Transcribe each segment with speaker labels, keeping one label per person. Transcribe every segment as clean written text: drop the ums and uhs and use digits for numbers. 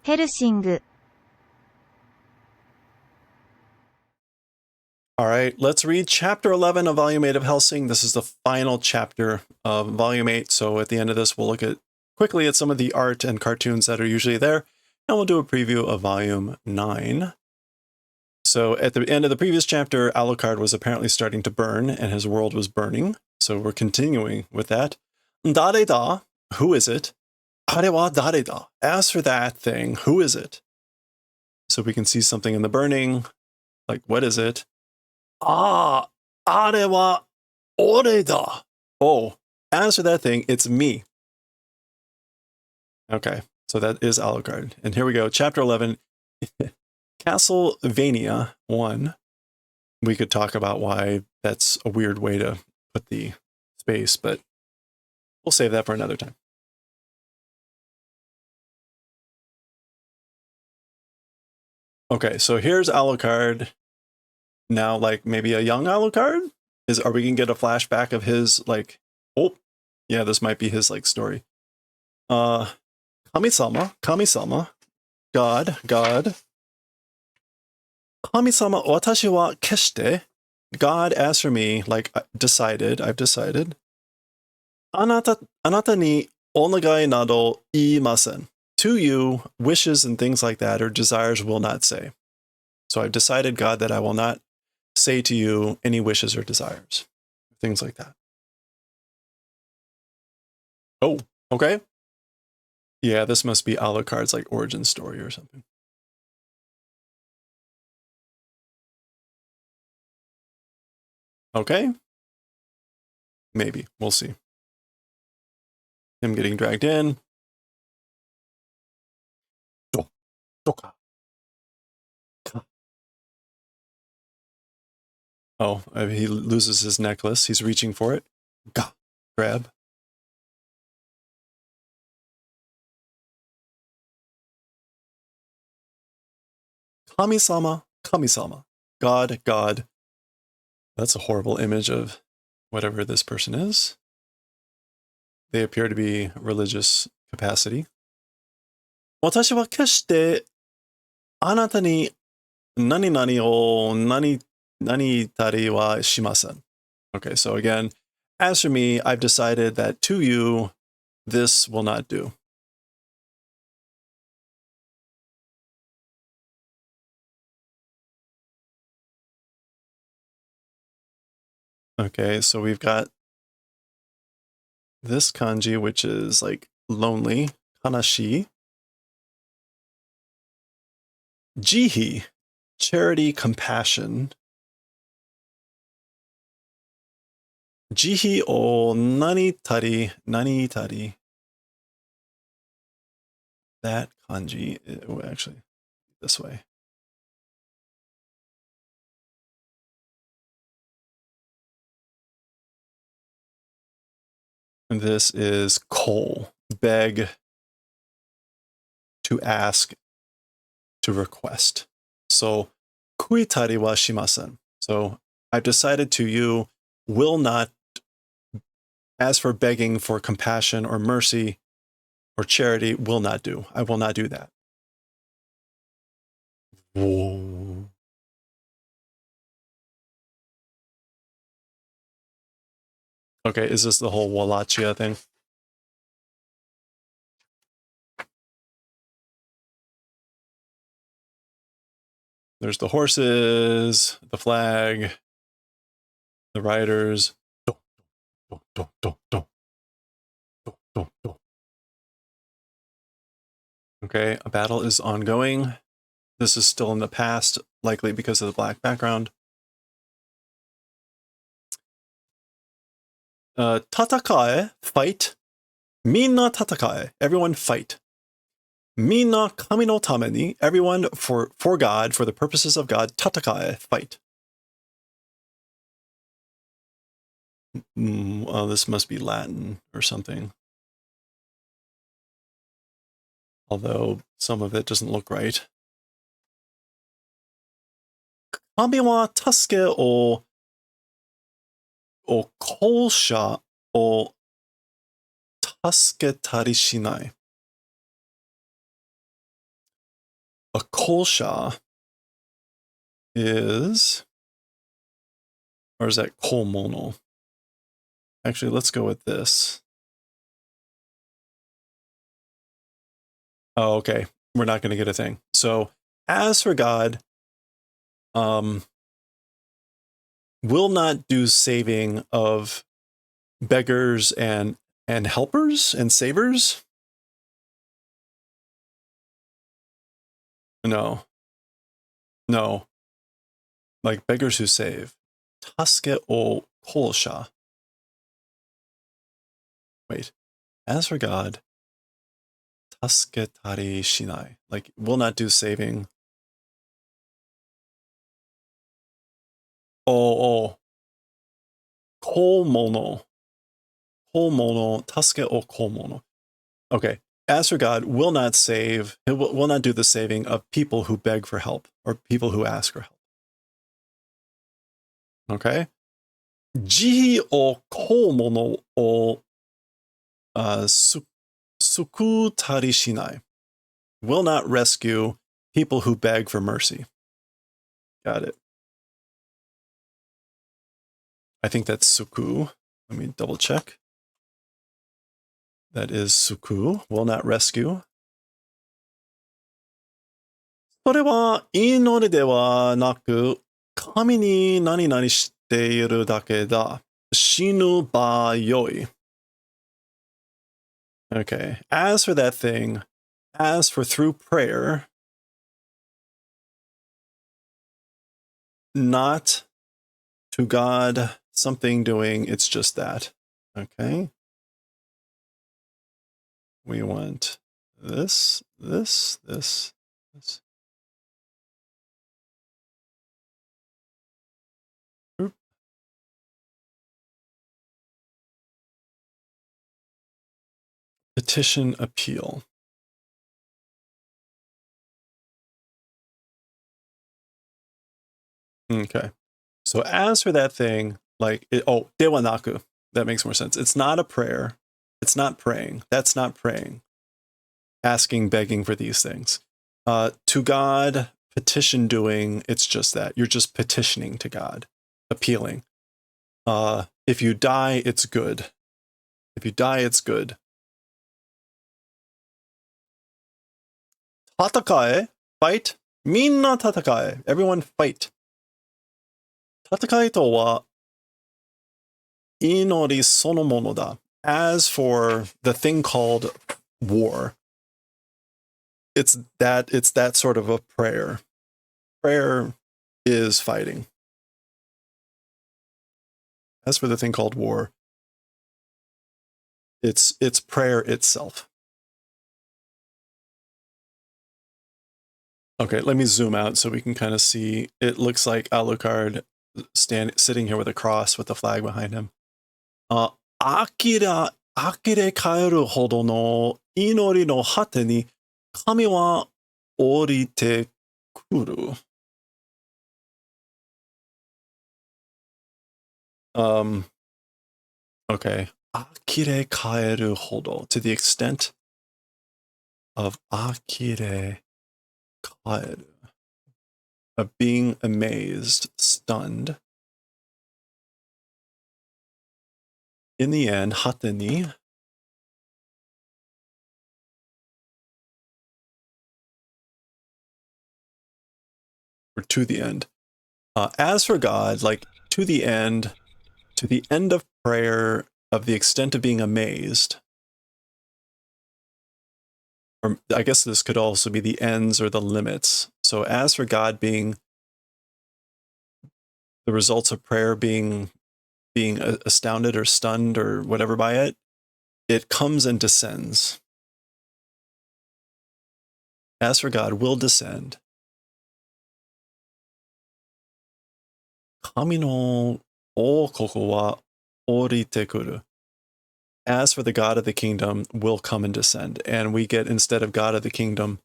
Speaker 1: ヘルシング
Speaker 2: All right, let's read chapter 11 of volume 8 of Hellsing. This is the final chapter of volume 8. So at the end of this, we'll look at quickly at some of the art and cartoons that are usually there, and we'll do a preview of volume 9. So at the end of the previous chapter, Alucard was apparently starting to burn and his world was burning. So we're continuing with that. Dare da, who is it? Are wa dare da. As for that thing, who is it? So we can see something in the burning. Like, what is it? Ah, are wa ore da. Oh, as for that thing, it's me. Okay, so that is Alucard. And here we go, chapter 11, Castlevania 1. We could talk about why that's a weird way to put the space, but we'll save that for another time. Okay, so here's Alucard. Now, like, maybe a young Alucard? Are we gonna get a flashback of his, like, oh, yeah, this might be his, like, story. Kami-sama, God. Kami-sama, watashi wa keshite. God, as for me, like, I've decided. Anata ni onagai nado iimasen. To you, wishes and things like that, or desires, will not say. So I've decided, God, that I will not say to you any wishes or desires. Things like that. Oh, okay. Yeah, this must be Alucard's, like, origin story or something. Okay. Maybe. We'll see. Him getting dragged in. Oh, he loses his necklace. He's reaching for it. Gah. Grab. Kami-sama. God. That's a horrible image of whatever this person is. They appear to be religious capacity. Watashi wa keshite anata ni nani o nanitari wa shimasen. Okay, so again, as for me, I've decided that to you, this will not do. Okay, so we've got this kanji, which is like lonely, hanashi. Jihi, charity, compassion. Jihi o nanitari. That kanji, actually, this way. And this is coal, beg, to ask, to request. So, kuitari wa shimasen. So, I've decided to you, will not, as for begging for compassion or mercy or charity, will not do. I will not do that. Whoa. Okay, is this the whole Wallachia thing? There's the horses, the flag, the riders. Okay, a battle is ongoing. This is still in the past, likely because of the black background. Tatakae, fight. Minna tatakae, everyone fight. Minna kami no tame ni, everyone for God, for the purposes of God, tatakae, fight. This must be Latin or something. Although some of it doesn't look right. Kami wa tasuke o kousha o tasuketari shinai. A kolsha is, or is that kolmono? Actually, let's go with this. Oh, okay. We're not going to get a thing. So, as for God, will not do saving of beggars and helpers and savers. No. Like beggars who save. Tasuke o kolsha. Wait. As for God, tasuke tari shinai. Like, will not do saving. Oh. Kolmono. Tasuke o kolmono. Okay. As for God, will not save, will not do the saving of people who beg for help or people who ask for help. Okay? Jihi o komono o suku tari shinai. Will not rescue people who beg for mercy. Got it. I think that's suku. Let me double check. That is suku. Will not rescue. それはいいのではなく、神に何々しているだけだ。死ぬ場よい。Okay. As for that thing, as for through prayer, not to God something doing, it's just that. Okay. We want this. Oop. Petition appeal. Okay. So as for that thing, like, dewanaku, that makes more sense. It's not a prayer. It's not praying. That's not praying. Asking, begging for these things. To God, petition doing, it's just that. You're just petitioning to God, appealing. If you die, it's good. If you die, it's good. Tatakae, fight. Minna tatakae. Everyone fight. Tatakai to wa inori sonomono da. As for the thing called war, it's that sort of a prayer. Prayer is fighting. As for the thing called war, it's prayer itself. Okay, let me zoom out so we can kind of see. It looks like Alucard sitting here with a cross with the flag behind him. Akire kaeru hodo no inori no hate ni kami wa orite kuru. Okay. Akire kaeru hodo. To the extent of akire kaeru. Of being amazed, stunned. In the end, hate ni. Or to the end. As for God, like to the end of prayer, of the extent of being amazed. Or I guess this could also be the ends or the limits. So as for God being the results of prayer being astounded or stunned or whatever by it, it comes and descends. As for God will descend. Kami no o koko wa orite kuru. As for the God of the kingdom will come and descend. And we get, instead of God of the kingdom,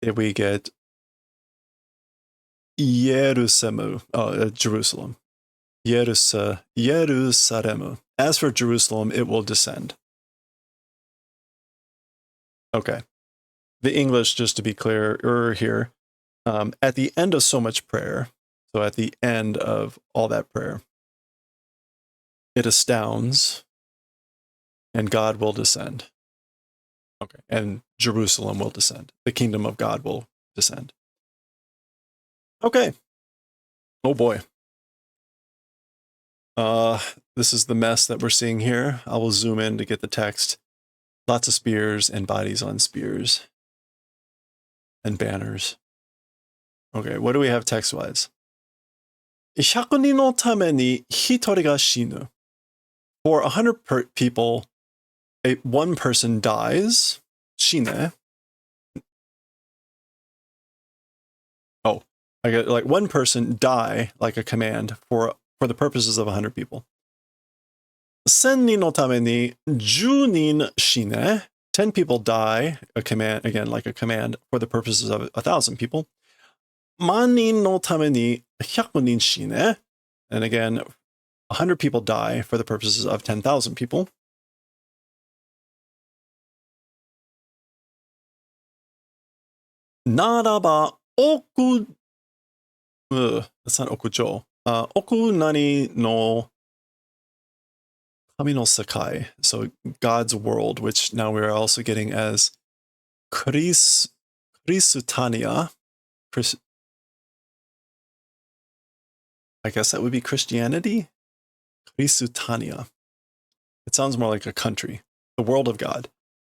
Speaker 2: we get Jerusalem. Jerusalem. As for Jerusalem, it will descend. Okay. the English, just to be clear here, at the end of so much prayer, so at the end of all that prayer, it astounds, and God will descend. Okay, and Jerusalem will descend. The kingdom of God will descend. Okay. Oh boy. This is the mess that we're seeing here. I will zoom in to get the text. Lots of spears and bodies on spears. And banners. Okay, what do we have text-wise? 100人のために1人が死ぬ. For 100 people, one person dies. 死ね. Oh, I get like one person die like a command for the purposes of 100 people. 1000人のために10人死ね. 10 people die, a command, again, like a command for the purposes of 1,000 people. 万人のために100人死ね. And again, 100 people die for the purposes of 10,000 people. ならば、that's not 屋上。奥何の神の世界. So God's world, which now we're also getting as Christania. I guess that would be Christianity? Christania. It sounds more like a country. The world of God.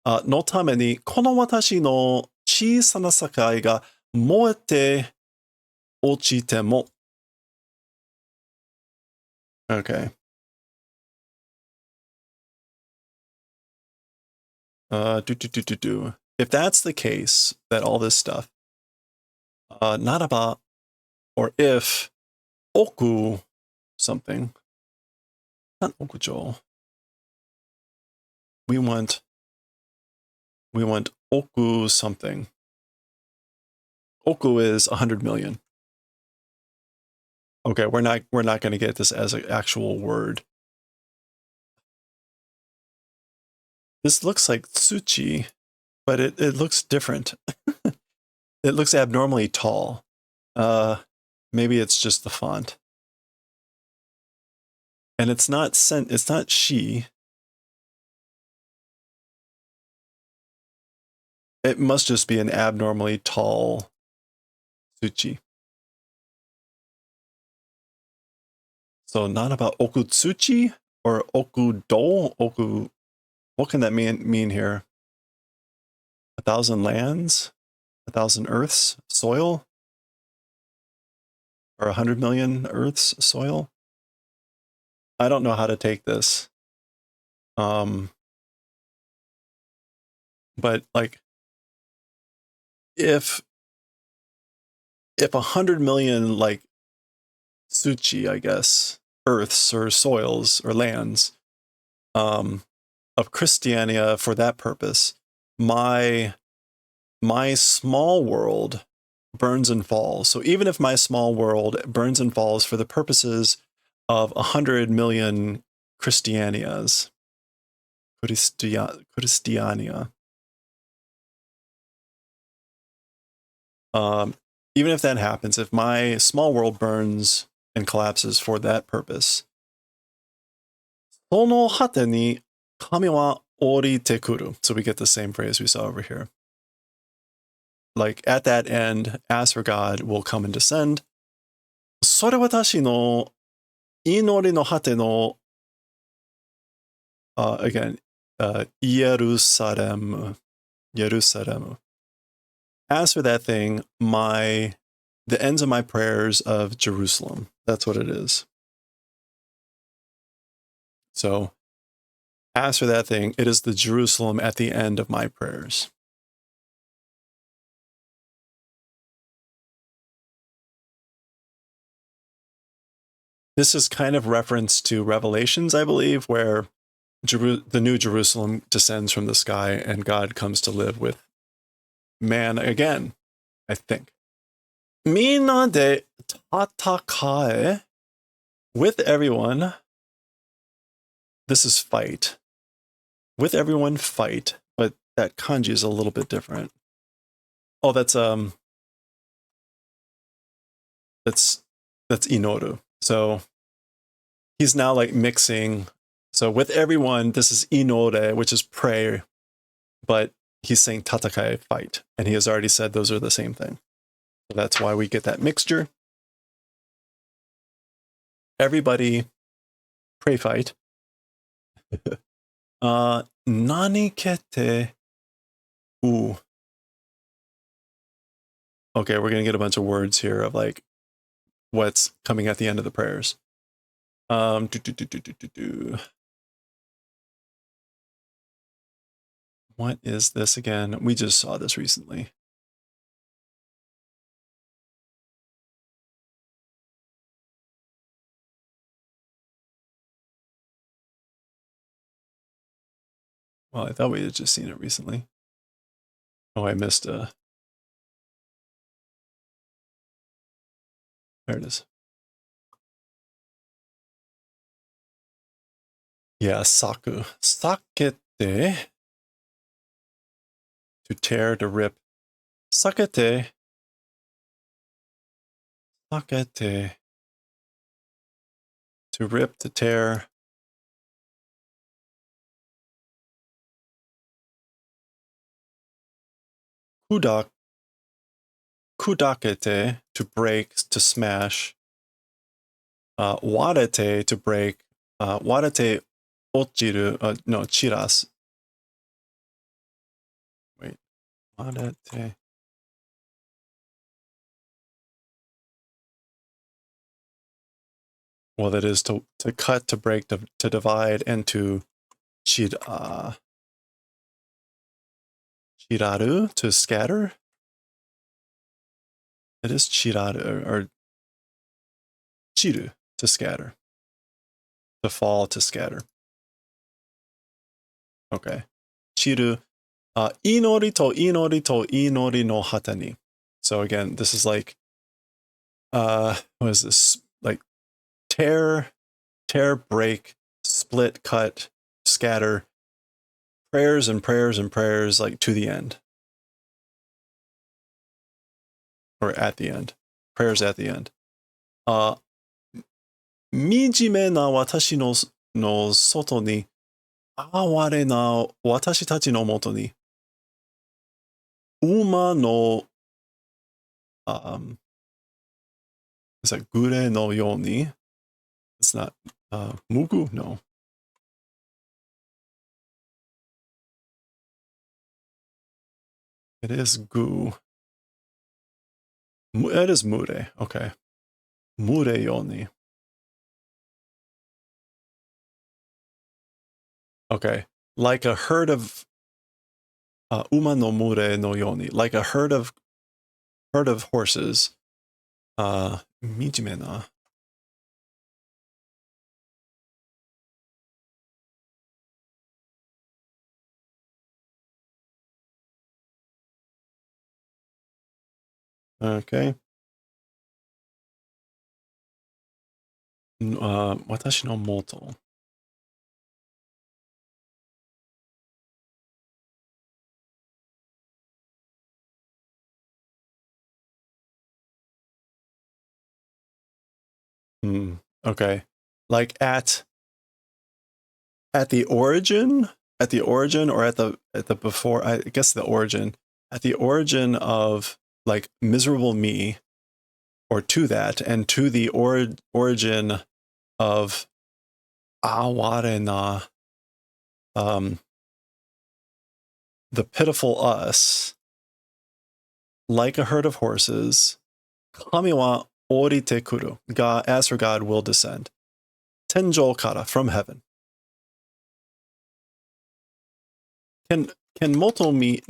Speaker 2: のために、この私の小さな世界が燃えて落ちても. Okay. If that's the case, that all this stuff, naraba, or if oku something, not okujo, we want oku something. Oku is 100 million. Okay, we're not going to get this as an actual word. This looks like tsuchi, but it looks different. It looks abnormally tall. Maybe it's just the font. And it's not she. It must just be an abnormally tall tsuchi. So not about okutsuchi or okudo, oku. What can that mean here? 1,000 lands? 1,000 earths? Soil? Or 100 million earths? Soil? I don't know how to take this. But like, if 100 million, like, tsuchi, I guess, earths or soils or lands, of Christiania for that purpose, my small world burns and falls. So even if my small world burns and falls for the purposes of 100 million Christianias, Christiania, even if that happens, if my small world burns and collapses for that purpose, その果てに神は降りてくる. So we get the same phrase we saw over here. Like, at that end, as for God, will come and descend. それ私の祈りの果ての again, Jerusalem. As for that thing, the ends of my prayers of Jerusalem. That's what it is. So, as for that thing, it is the Jerusalem at the end of my prayers. This is kind of reference to Revelations, I believe, where the new Jerusalem descends from the sky and God comes to live with man again, I think. みんなで戦え with everyone. This is fight. With everyone fight, but that kanji is a little bit different. Oh, that's Inoru. So he's now like mixing. So with everyone, this is Inore, which is pray, but he's saying tatakai, fight. And he has already said those are the same thing. So that's why we get that mixture. Everybody pray, fight. Nani kete. Ooh. Okay, we're gonna get a bunch of words here of like what's coming at the end of the prayers. What is this again? We just saw this recently. Well, I thought we had just seen it recently. Oh, I missed there it is. Yeah, saku. Sakete. To tear, to rip. Sakete. Sakete. To rip, to tear. Kudak. Kudakete. To break, to smash. Wadete. To break. Wadete ochiru. No, chiras. Wait. Wadete. Well, that is to cut, to break, to divide, and to chiraru, to scatter. It is chiraru, or chiru, to scatter. To fall, to scatter. Okay. Chiru. Inori to inori to inori no hatani. So again, this is like, what is this? Like tear, break, split, cut, scatter. Prayers and prayers and prayers, like to the end. Or at the end. Prayers at the end. 惨めな私の外に、哀れな私たちのもとに、馬の、is that グレのように? It's not, ムグ? No. It is gu. It is mure. Okay. Mure yoni. Okay. Like a herd of uma no mure no yoni. Like a herd of horses. Mijime na. Okay. 私の元. Okay. Like at the origin, or at the before, I guess the origin, at the origin of like miserable me, or to that, and to the origin of awarena, the pitiful us, like a herd of horses, kami wa orite kuru. God, as for God, will descend. Tenjo kara, from heaven. Can moto ni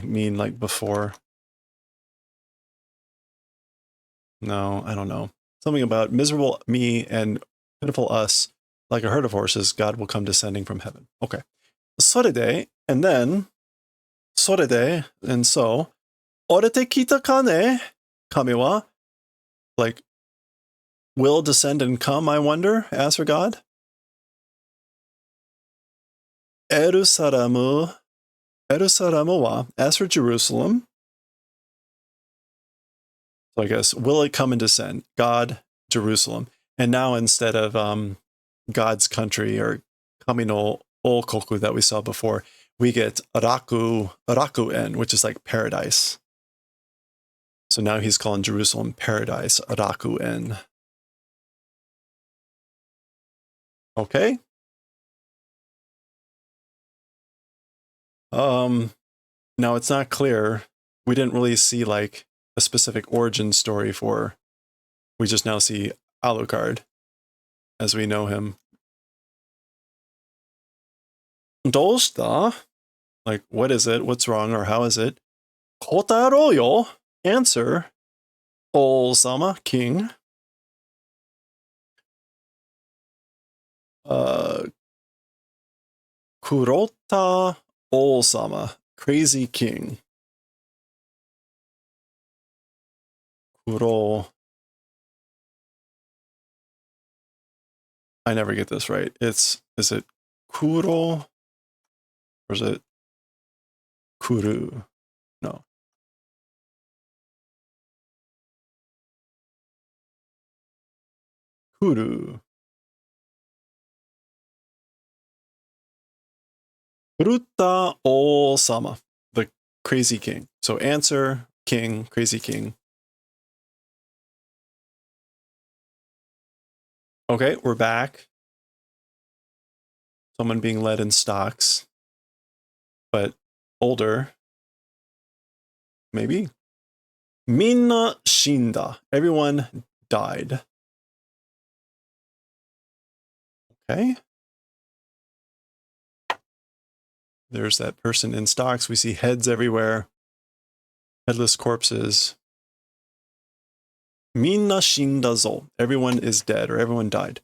Speaker 2: mean like before? No, I don't know. Something about miserable me and pitiful us, like a herd of horses, God will come descending from heaven. Okay. Sorede, and then, sorede, and so, orete kita kane, kami wa, like, will descend and come, I wonder, as for God? Erusaramu wa, as for Jerusalem, So I guess, will it come and descend? God, Jerusalem. And now instead of God's country or Kami no Okoku that we saw before, we get Raku-en, which is like paradise. So now he's calling Jerusalem paradise, Raku-en. Okay. Now it's not clear. We didn't really see like a specific origin story for. We just now see Alucard as we know him. Dosta? Like, what is it? What's wrong? Or how is it? Kotaro yo. Answer. Ol-sama, king. Kurota Ol-sama, crazy king. Kuro. I never get this right. Is it Kuro? Or is it Kuru? No. Kuru. Kuruta Ol-sama, the crazy king. So answer, king, crazy king. Okay, we're back. Someone being led in stocks, but older. Maybe. Minna shinda. Everyone died. Okay. There's that person in stocks. We see heads everywhere. Headless corpses. Minna shinda zo. Everyone is dead or everyone died.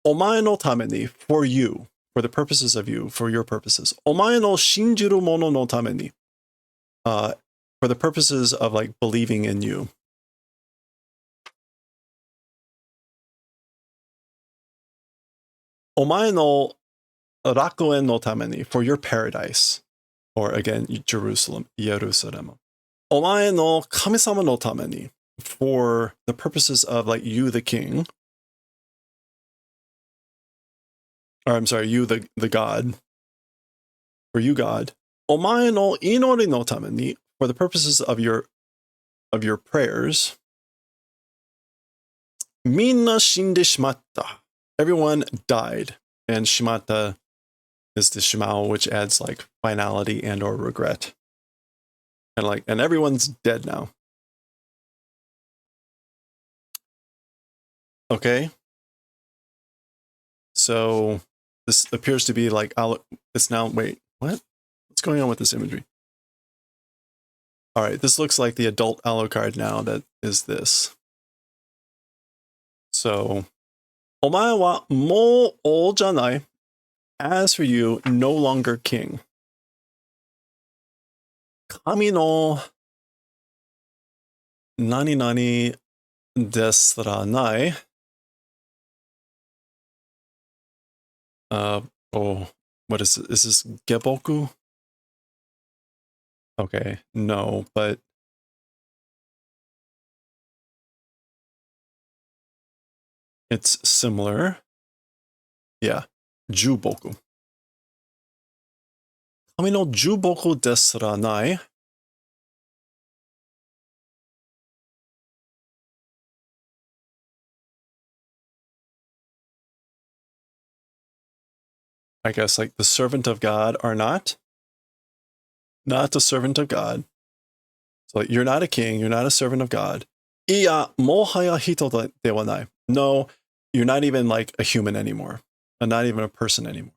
Speaker 2: Omae no tame ni, for you, for the purposes of you, for your purposes. Omae no shinjiru mono no tame ni. For the purposes of like believing in you. Omae no rakuen no tame ni, for your paradise. Or again, Jerusalem. Omae no kamisama no tame ni, for the purposes of like you, the king. Or I'm sorry, you, the god. For you, God. Omae no inori no tame ni, for the purposes of your prayers. Minna shinde shimatta. Everyone died. And shimatta is the shimao, which adds like finality and or regret. And everyone's dead now. Okay. So this appears to be like, it's now, wait, what? What's going on with this imagery? All right, this looks like the adult Alucard now that is this. So, omae wa mou o janai. As for you, no longer king. Kami no nani nani desu ranai. Oh, what is it? Is this Geboku? Okay, no, but it's similar. Yeah, Juboku. Kami no Juboku desu ranai. I guess like the servant of God are not the servant of God. So like, you're not a king, you're not a servant of God. Iya mohaya hito de wa nai. No, you're not even like a human anymore. And not even a person anymore.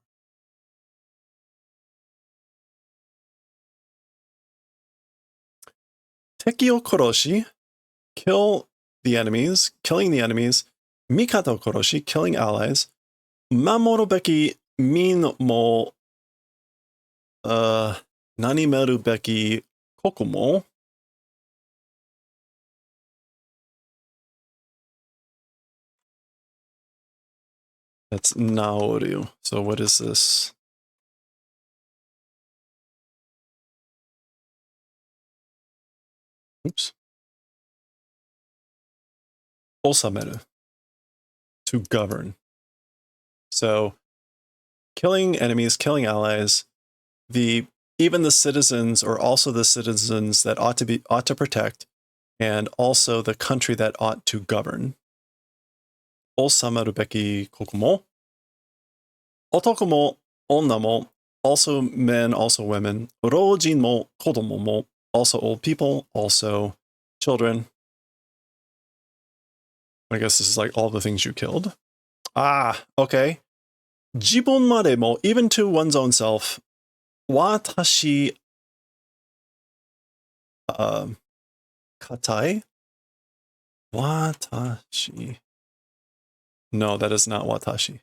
Speaker 2: Teki o koroshi, kill the enemies, killing the enemies. Mikata o koroshi, killing allies. Mamoru beki min mo nanimeru beki koku mo. That's Naoru. So what is this? Oops. osameru, to govern. So killing enemies, killing allies, even the citizens, or also the citizens that ought to protect, and also the country that ought to govern. Osamaru beki koku mo, otoko mo, onna mo, also men, also women, roujin mo, kodomo mo, also old people, also children. I guess this is like all the things you killed. Ah, okay. Jibun made mo, even to one's own self. Watashi katai? Watashi. No, that is not watashi.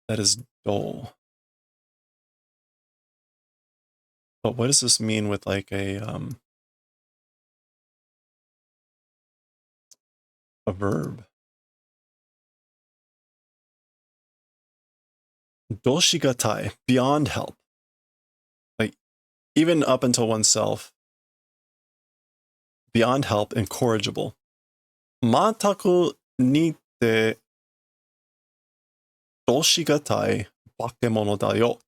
Speaker 2: That is do. But what does this mean with like a verb? Doshigatai, beyond help. Like even up until oneself, beyond help, incorrigible. Mataku ni te doshigatai bakemono da yo.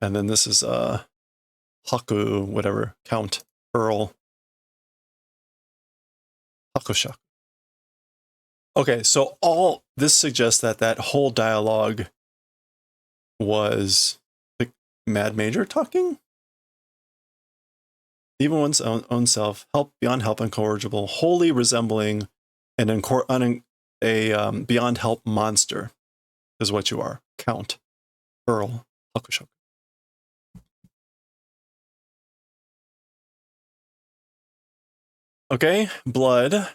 Speaker 2: And then this is haku, whatever, count, pearl, hakushaku. Okay, so all this suggests that whole dialogue was like Mad Major talking? Even one's own self, help beyond help, incorrigible, wholly resembling a beyond help monster is what you are. Count, pearl, hakushaku. Okay, blood.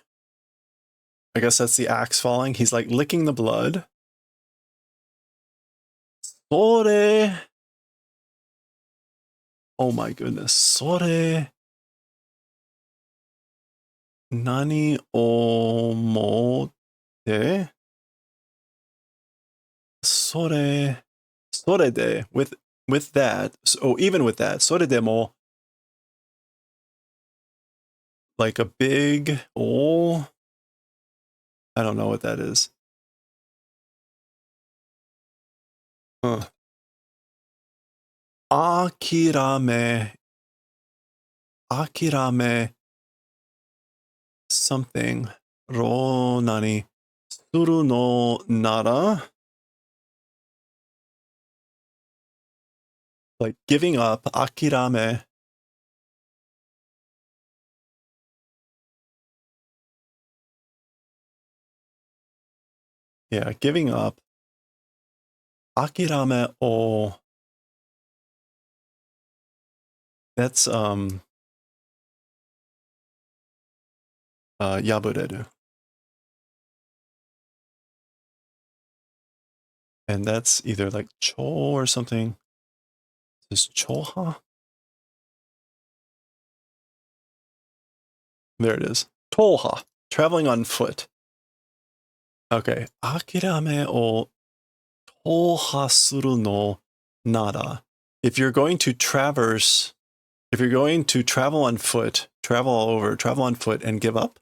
Speaker 2: I guess that's the axe falling. He's like licking the blood. Sore. Oh my goodness. Sore. Nani omote? Sore. Sore de. With that. So even with that. Sore de mo. Like a big. Oh. I don't know what that is. Akirame something. Ro nani. Suru no nara. Like giving up. Akirame. Yeah, giving up. Akirame o. That's yabureru. And that's either like cho or something. Is choha? There it is. Toha. Traveling on foot. Okay. Akirame o toha suru no nara. If you're going to travel on foot, travel all over, travel on foot and give up.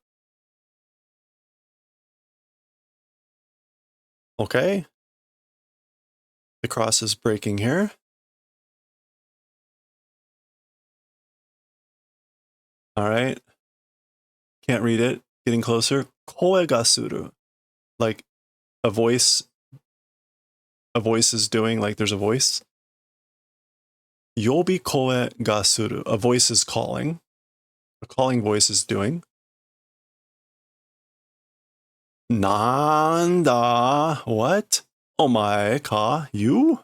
Speaker 2: Okay. The cross is breaking here. All right. Can't read it. Getting closer. Koe ga suru. Like a voice is doing, like there's a voice. Yobi koe ga suru. A voice is calling. A calling voice is doing. Nanda. What? Omae ka? You?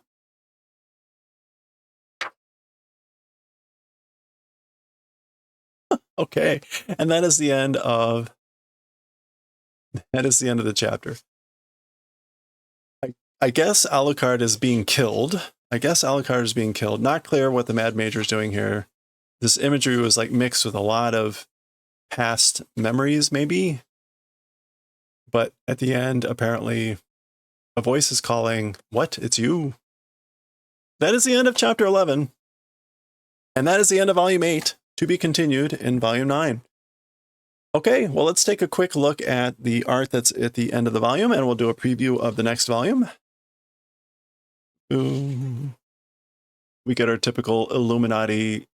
Speaker 2: Okay. And that is the end of the chapter. I guess Alucard is being killed. Not clear what the Mad Major is doing here. This imagery was like mixed with a lot of past memories, maybe. But at the end, apparently, a voice is calling, what? It's you. That is the end of chapter 11. And that is the end of volume 8, to be continued in volume 9. Okay, well, let's take a quick look at the art that's at the end of the volume, and we'll do a preview of the next volume. Boom. We get our typical Illuminati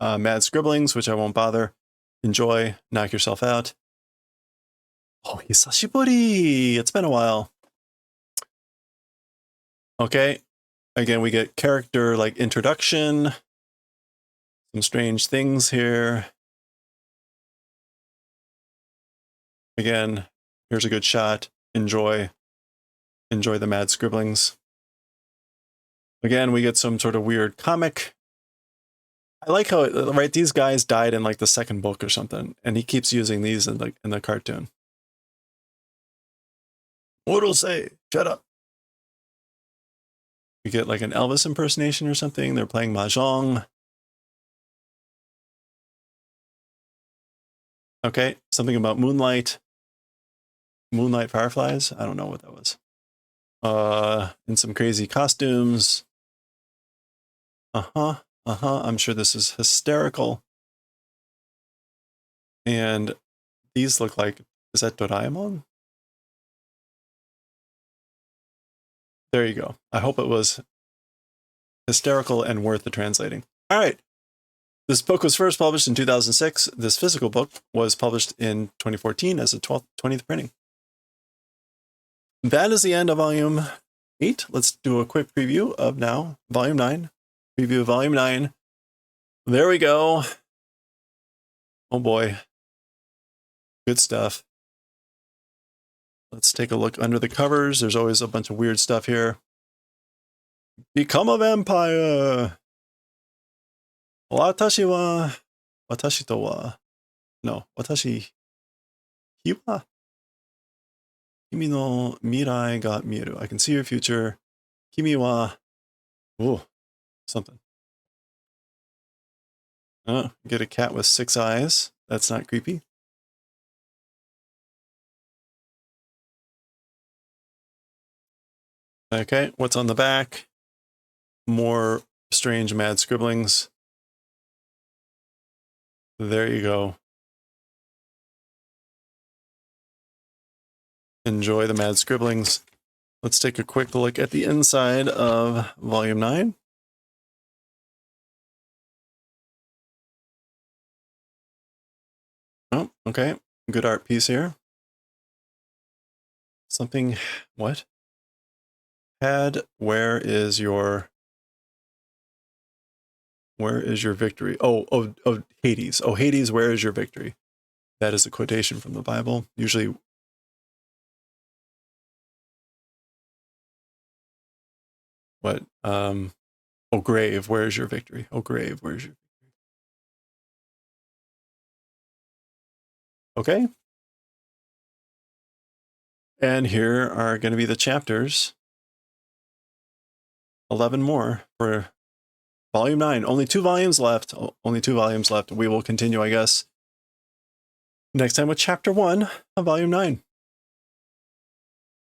Speaker 2: mad scribblings, which I won't bother. Enjoy, knock yourself out. Oh, hisashiburi! It's been a while. Okay, again, we get character like introduction, some strange things here. Again, here's a good shot. Enjoy the mad scribblings. Again, we get some sort of weird comic. I like how, right, these guys died in like the second book or something, and he keeps using these in the cartoon. What'll say? Shut up. We get like an Elvis impersonation or something. They're playing mahjong. Okay, something about moonlight. Moonlight fireflies? I don't know what that was. In some crazy costumes. I'm sure this is hysterical. And these look like, is that Doraemon? There you go. I hope it was hysterical and worth the translating. All right. This book was first published in 2006. This physical book was published in 2014 as a 20th printing. That is the end of Volume 8. Let's do a quick preview of now Volume 9. Preview of Volume 9. There we go. Oh boy. Good stuff. Let's take a look under the covers. There's always a bunch of weird stuff here. Become a vampire. Watashi to wa. No, watashi. Hiwa. Kimi no mirai ga mieru. I can see your future. Kimi wa. Ooh, something. Oh, get a cat with 6 eyes. That's not creepy. Okay, what's on the back? More strange mad scribblings. There you go. Enjoy the mad scribblings. Let's take a quick look at the inside of Volume 9. Oh, okay. Good art piece here. Something, what? Had, where is your victory? Oh, Hades. Oh, Hades, where is your victory? That is a quotation from the Bible. Usually, what? Oh, grave, where is your victory? Oh, grave, where is your victory? Okay. And here are going to be the chapters. 11 more for Volume 9. Only 2 volumes left. Only 2 volumes left. We will continue, I guess, next time with Chapter 1 of Volume 9.